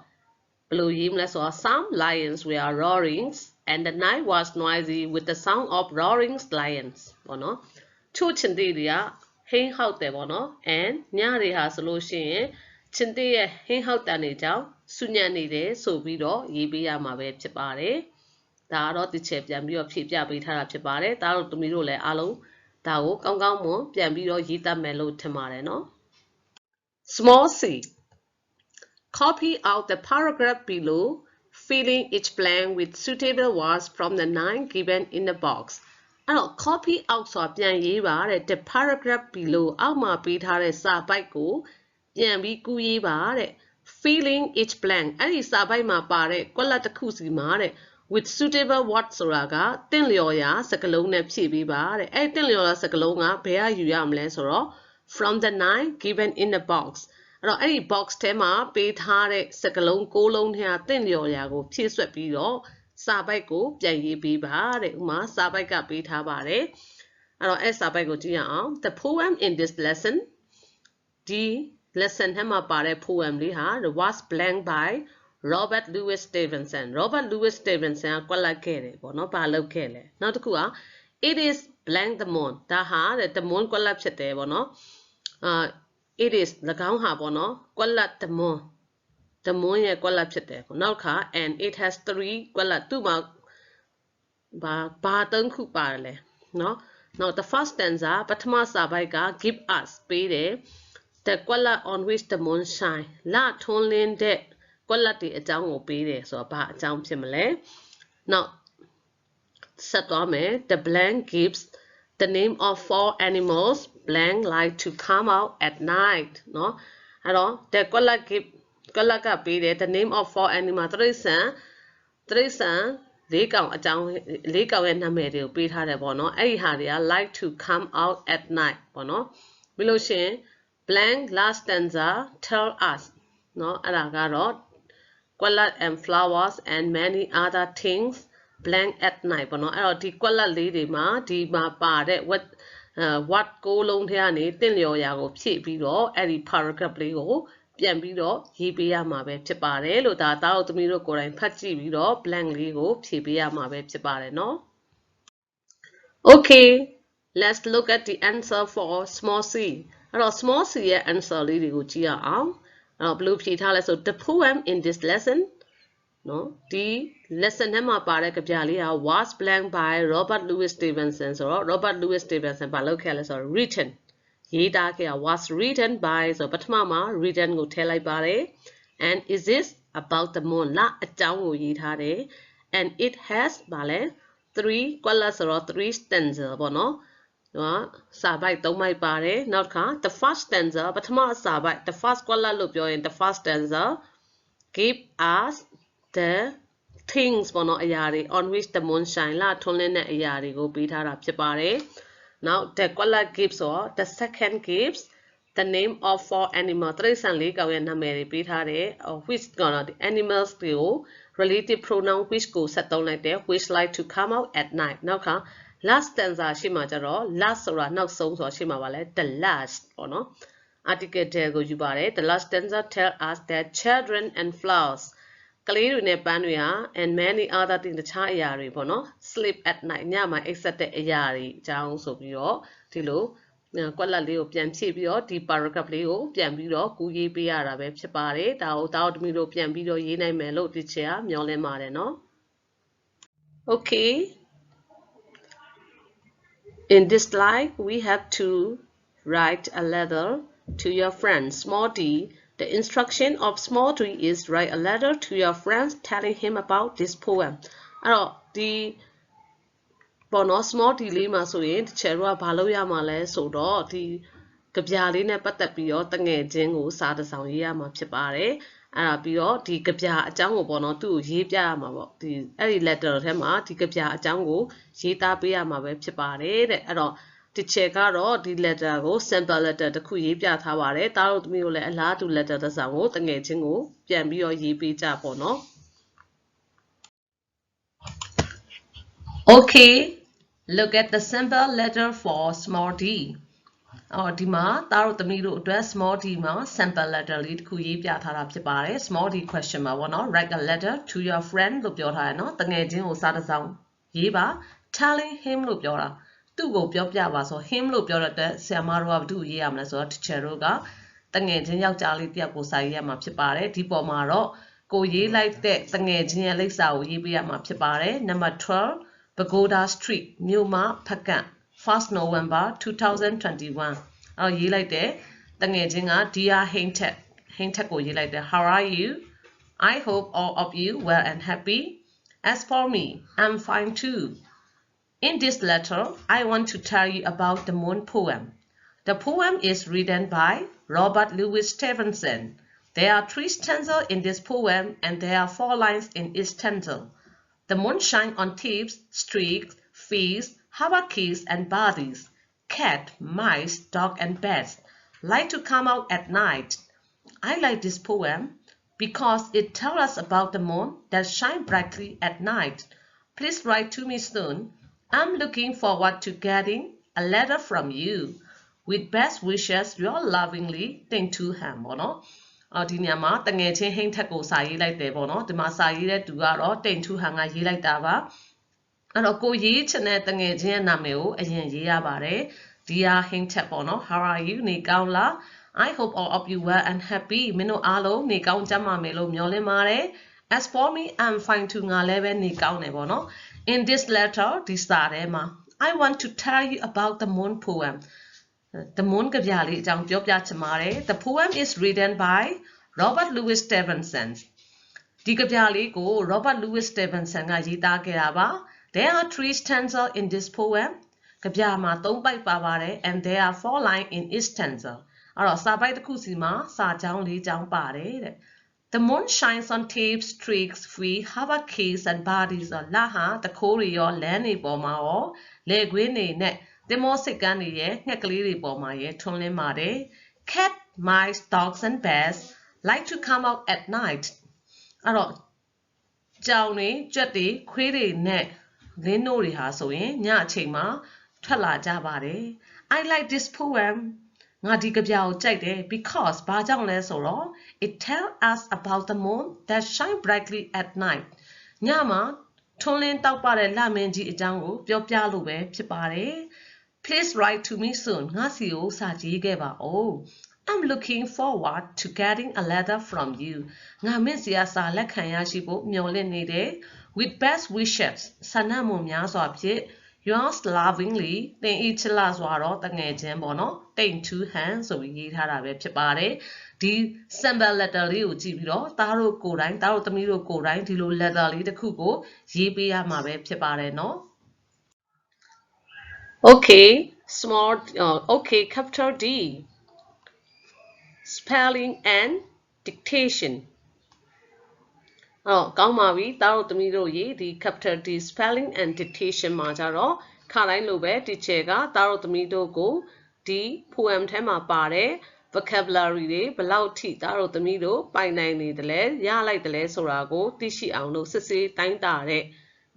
ဘယ်လိုရေးမလဲဆိုတော့ some lions were roaring and the night was noisy with the sound of roaring lions ပေါ့နော်ချို့ချင်သေးတွေကဟင်းဟောက်တယ်ပေါ့နော် and ညတွေဟာဆိုလို့ရှိရင်ချင်သေးရဲ့ဟင်းဟောက်တန်တွေကြောင့်ဆူညံနေတယ်ဆိုပြီးတော့ရေးပေးရမှာပဲဖြစ်ပါတယ်ဒါကတော့တစ်ချက်ပြန်ပြီးတော့ဖြည့်ပြပေးထားတာဖြစ်ပါတယ်ဒါတို့သမီးတို့လည်းအားလုံးဒါကိုကောင်းကောင်းမွန်ပြန်ပြီးတော့ရေးတတ်မယ်လို့ထင်ပါတယ်နော် small c copy out the paragraph below filling each blank with suitable words from the 9 given in the box အဲ့တော့ copy out ဆိုတာပြန်ရေးပါတဲ့ the paragraph below အောက်မှာပေးထားတဲ့စာပိုက်ကိုပြန်ပြီးကူးရေးပါတဲ့ filling each blank အဲ့ဒီစာပိုက်မှာပါတဲ့ကွက်လက်တစ်ခုစီမှာတဲ့ with suitable words ဆိုတာကတင့်လျော်ရာစကားလုံးနဲ့ဖြည့်ပေးပါတဲ့အဲ့တင့်လျော်ရာစကားလုံးကဘယ်ကယူရမလဲဆိုတော့ from the 9 given in the box အဲ့တော့အဲ့ဒီ box ထဲမှာပေးထားတဲ့စကားလုံး6လုံးထဲကတင့်လျော်ရာကိုဖြည့်ဆွက်ပြီးတော့စာပိုက်ကိုပြန်ရေးပေးပါတဲ့ဥမာစာပိုက်ကပေးထားပါတယ်အဲ့တော့အဲ့စာပိုက်ကိုကြည့်ရအောင် the poem in this lesson ဒီ lesson ထဲမှာပါတဲ့ poem လေးဟာ was blank by Robert Louis Stevenson Robert Louis Stevenson ကကွက်လက်ခဲ့တယ်ပေါ့နော်ဘာလုပ်ခဲ့လဲနောက်တစ်ခုက it is blank the moon ဒါဟာတဲ့ the moon ကွက်လက်ဖြစ်တယ်ပေါ့နော်it is ၎င်းဟာပေါ့နော်ကွက်လက် the moon ရဲ့ကွက်လက်ဖြစ်တယ်နောက်ခါ and it has 3 ကွက်လက်သူ့မှာဘာ3ခုပါတယ်လဲနော်နောက် the first stanza ပထမစာပိုက်က give us ပေးတယ် the ကွက်လက် on which the moon shine လထွန်းလင်းတဲ့ကွက်လက်တွေအကြောင်းကိုပေးတယ်ဆိုတော့ဘာအကြောင်းဖြစ်မလဲနောက်ဆက်သွားမယ် the blank gives the name of 4 animals blank like to come out at night เนาะအဲ့တော့ the ကွက်လက်ကပေးတယ် the name of 4 animals တိရစ္ဆာန်၄ကောင်အကြောင်း၄ကောင်ရဲ့နာမည်တွေကိုပေးထားတယ်ပေါ့နော်အဲ့ဒီဟာတွေက like to come out at night ပေါ့နော်ပြီးလို့ရှိရင် blank last stanza tell us เนาะအဲ့ဒါကတော့ ကွက်လက် and flowers and many other things blank at night ပေါ့နော်အဲ့တော့ဒီကွက်လက်လေးတွေမှာဒီမှာပါတဲ့ what 6လုံးထဲကနေတင့်လျော်ရာကိုဖြည့်ပြီးတော့အဲ့ဒီ paragraph လေးကိုပြန်ပြီးတော့ရေးပေးရမှာပဲဖြစ်ပါတယ်လို့ဒါသားတို့သမီးတို့ကိုယ်တိုင်ဖတ်ကြည့်ပြီးတော့ blank လေးကိုဖြည့်ပေးရမှာပဲဖြစ်ပါတယ်နော် Okay let's look at the answer for small c အဲ့တော့ small c ရဲ့ answer လေးတွေကိုကြည့်ရအောင်အဲ့တော့ဘယ်လိုဖြေထားလဲဆို the poem in this lesson နော်ဒီ lesson ထဲမှာပါတဲ့ကြပြလေးက was blank by Robert Louis Stevenson ဆိုတော့ Robert Louis Stevenson ဘာလုပ်ခဲ့လဲဆိုတော့ written ရေးသားခဲ့တာ was written by ဆိုတော့ပထမမှာ written ကိုထည့်လိုက်ပါတယ် and is this about the moon လအကြောင်းကိုရေးထားတယ် and it has ဘာလဲ 3 ကွက်လက်ဆိုတော့ 3 stanza ပေါ့နော်စာပိုက်3ပိုက်ပါတယ်နောက်တစ်ခါ the first stanza ပထမစာပိုက် the first ကွက်လက်လို့ပြောရင် the first stanza give us the things ပေါ့နော်အရာတွေ on which the moon shine လထွန်းလင်းတဲ့အရာတွေကိုပေးထားတာဖြစ်ပါတယ်နောက် the ကွက်လက် gives ဆိုတော့ the second gives the name of 4 animals တိရစ္ဆာန်၄ကောင်ရဲ့နာမည်တွေပေးထားတယ် which ကတော့ the animals တွေကို relative pronoun which ကိုဆက်သုံးလိုက်တယ် which like to come out at night နောက်ခါlast stanza ရှေ့မှာကျတော့ last ဆိုတာနောက်ဆုံးဆိုတော့ရှေ့မှာပါလဲ the last ပေါ့နော် article ကိုယူပါတယ် the last stanza tell us that children and flowers ကလေးတွေနဲ့ပန်းတွေဟာ and many other things တခြားအရာတွေပေါ့နော် sleep at night ညမှာအိပ်စက်တဲ့အရာတွေအကြောင်းဆိုပြီးတော့ဒီလိုကွက်လက်လေးကိုပြန်ဖြည့်ပြီးတော့ဒီ paragraph လေးကိုပြန်ပြီးတော့ကူးရေးပေးရတာပဲဖြစ်ပါတယ်ဒါကိုတောက်တမီတို့ပြန်ပြီးတော့ရေးနိုင်မယ်လို့ဒီချက်ကမျှော်လင့်ပါတယ်နော် Okay in this slide we have to write a letter to your friend small d The instruction of small d is write a letter to your friends telling him about this poem. အဲ့တော့ဒီပေါ်နော် small d လေးမှာဆိုရင်ဒီချယ်တို့ကဘာလုပ်ရမှာလဲဆိုတော့ဒီကြပြလေးနဲ့ပတ်သက်ပြီးတော့တငယ်ချင်းကိုစာတစ်စောင်ရေးရမှာဖြစ်ပါတယ်အဲ့ဒါပြီးတော့ဒီကြပြအကြောင်းကိုပေါ့နော်သူ့ကိုရေးပြရမှာပေါ့ဒီအဲ့ဒီ letter ထဲမှာဒီကြပြအကြောင်းကိုရေးသားပေးရမှာပဲဖြစ်ပါတယ်တဲ့အဲ့တော့ဒီချက်ကတော့ဒီ letter ကို sample letter တစ်ခုရေးပြထားပါတယ်တားတို့သမီးတို့လည်းအလားတူ letter တစ်စောင်ကိုတငယ်ချင်းကိုပြန်ပြီးတော့ရေးပေးကြပေါ့နော် Okay look at the sample letter for small d ဒီမှာတားတို့သမီးတို့အတွက် small d မှာ sample letter လေးတစ်ခုရေးပြထားတာဖြစ်ပါတယ် small d question မှာပေါ့နော် write a letter to your friend လို့ပြောထားတယ်နော်တငယ်ချင်းကိုစာတစ်စောင်ရေးပါ telling him လို့ပြောတာသူ့ကိုပြောပြပါဆို him လို့ပြောတဲ့ဆရာမတို့ကဘာလို့ရေးရမလဲဆိုတော့ teacher တို့ကတငယ်ချင်းယောက်ျားလေးတယောက်ကိုစာရေးရမှာဖြစ်ပါတယ်ဒီပေါ်မှာတော့ကိုရေးလိုက်တဲ့တငယ်ချင်းရဲ့လိပ်စာကိုရေးပေးရမှာဖြစ်ပါတယ် number 12 Pagoda Street မြို့မှာဖက်ကန့် 1st November 2021ရေးလိုက်တဲ့တငယ်ချင်းက Dear Hintek ကိုရေးလိုက်တဲ့ How are you I hope all of you well and happy as for me I'm fine too In this letter, I want to tell you about the Moon poem. The poem is written by Robert Louis Stevenson. There are 3 stanzas in this poem and there are 4 lines in each stanza. The moon shines on thieves, streaks, thieves, hierarchies, and bodies. Cat, mice, dog, and bats like to come out at night. I like this poem because it tells us about the moon that shines brightly at night. Please write to me soon. I'm looking forward to getting a letter from you. With best wishes, your lovingly, Ting Ham ပေါ့နော်။ဒီနေရာမှာတငယ်ချင်းဟိန်းထက်ကိုစာရေးလိုက်တယ်ပေါ့နော်။ဒီမှာစာရေးတဲ့သူကတော့တိမ်ထူဟန်ကရေးလိုက်တာပါ။အဲ့တော့ကိုရေးချင်တဲ့တငယ်ချင်းရဲ့နာမည်ကိုအရင်ရေးရပါတယ်။ Dear ဟိန်းထက်ပေါ့နော်။ How are you နေကောင်းလား။ I hope all of you well and happy မင်းတို့အားလုံးနေကောင်းကြမှာမယ်လို့မျှော်လင့်ပါတယ်။ As for me, I'm fine too ငါလည်းပဲနေကောင်းတယ်ပေါ့နော်။ In this letter ဒီစာထဲမှာ I want to tell you about the moon poem. The moon ကဗျာလေးအကြောင်းပြောပြချင်ပါတယ်။ The poem is written by Robert Louis Stevenson. ဒီကဗျာလေးကို Robert Louis Stevenson ကရေးသားခဲ့တာပါ။ There are 3 stanzas in this poem. ကဗျာမှာ3ပိုက်ပါပါတယ် and there are 4 lines in each stanza. အဲ့တော့စာပိုက်တစ်ခုစီမှာစာကြောင်း4ကြောင်းပါတယ်တဲ့။ The moon shines on thieves, streaks, free, hierarchies, and bodies. လဟာတခိုးတွေရောလမ်းတွေပေါ်မှာရောလေကွင်းတွေနဲ့သင်္ဘောစိတ်ကမ်းတွေရဲ့ငှက်ကလေးတွေပေါ်မှာရဲ့ထွန်းလင်းပါတယ်။ Cat, mice, dogs, and bats like to come out at night. အဲ့တော့ကြောင်တွေကြွက်တွေခွေးတွေနဲ့လင်းနို့တွေဟာဆိုရင်ညအချိန်မှာထွက်လာကြပါတယ်။ I like this poem. ငါဒီကဗျာကိုကြိုက်တယ် because ဘာကြောင့်လဲဆိုတော့ it tells us about the moon that shine brightly at night. ညမှာထွန်းလင်းတောက်ပတဲ့လမင်းကြီးအကြောင်းကိုပြောပြလို့ပဲဖြစ်ပါတယ်။ Please write to me soon. ငါစီကိုစာရေးခဲ့ပါဦး I'm looking forward to getting a letter from you. ငါမင့်စီကစာလက်ခံရရှိဖို့မျှော်လင့်နေတယ် With best wishes. ဆန္ဒမွန်များစွာဖြင့် Yours lovingly. သင်ဤချစ်လှစွာတော့တငယ်ချင်းပေါ့နော်။တိမ်ထူးဟန်ဆိုပြီးရေးထားတာပဲဖြစ်ပါတယ်။ဒီ sample letter လေးကိုကြည့်ပြီးတော့သားတို့ကိုယ်တိုင်သားတို့သမီးတို့ကိုယ်တိုင်ဒီလို letter လေးတစ်ခုကိုရေးပေးရမှာပဲဖြစ်ပါတယ်နော်။ Okay, capital D. Spelling and dictation. ကောင်းပါပြီသားတို့သမီးတို့ရေဒီ capital D spelling and dictation မှာကြတော့ခါတိုင်းလိုပဲ teacher ကသားတို့သမီးတို့ကိုဒီ poem ထဲမှာပါတဲ့ vocabulary တွေဘယ်လောက်ထိသားတို့သမီးတို့ပိုင်နိုင်နေတယ်လဲရလိုက်တယ်လဲဆိုတာကိုသိရှိအောင်လို့စစ်ဆေးတိုင်းတာတဲ့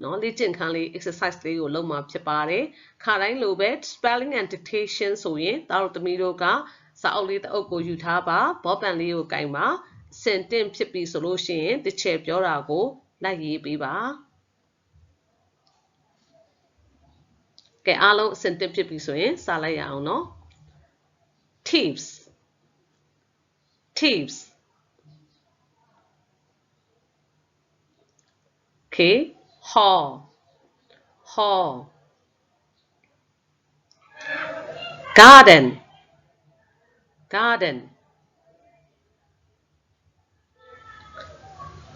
နော်လေ့ကျင့်ခန်းလေး exercise လေးကိုလုပ်မှာဖြစ်ပါတယ်ခါတိုင်းလိုပဲ spelling and dictation ဆိုရင်သားတို့သမီးတို့ကစာအုပ်လေးတစ်အုပ်ကိုယူထားပါဘောပန်လေးကိုကင်ပါစင်တင်ဖြစ်ပြီဆိုလို့ရှိရင်တစ်ချက်ပြောတာကိုလိုက်ရေးပေးပါကဲအားလုံးအစင်တင်ဖြစ်ပြီဆိုရင်စာလိုက်ရအောင်နော် Thieves okay hall garden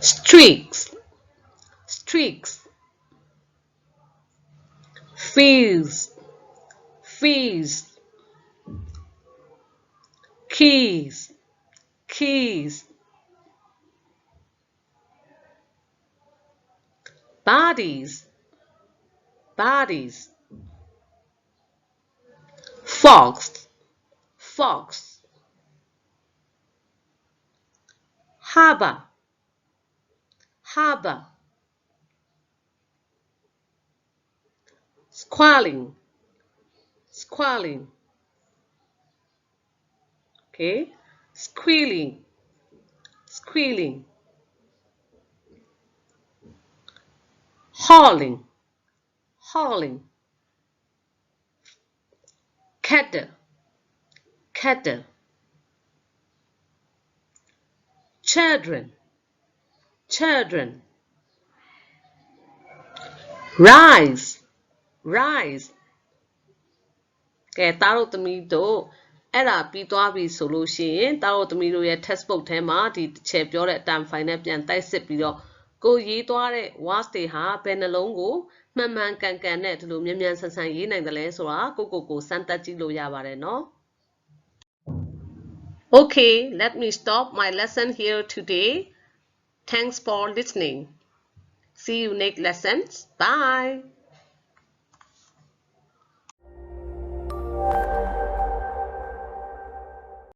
streaks fees keys bodies fox harbor squalling okay squealing hauling cattle children rise ကဲသားတို့သမီးတို့အဲ့ဒါပြီးသွားပြီဆိုလို့ရှိရင်သားတို့သမီးတို့ရဲ့ textbook ထဲမှာဒီတစ်ချက်ပြောတဲ့အတန်ဖိုင်နဲ့ပြန်တိုက်စစ်ပြီးတော့ကိုရေးသွားတဲ့ words တွေဟာဘယ်နှလုံးကိုမှန်မှန်ကန်ကန်နဲ့ဒီလိုမြန်ဆန်ရေးနိုင်တယ်လဲဆိုတာကိုစမ်းသပ်ကြည့်လို့ရပါတယ်နော် Okay, let me stop my lesson here today. Thanks for listening. See you next lessons. Bye.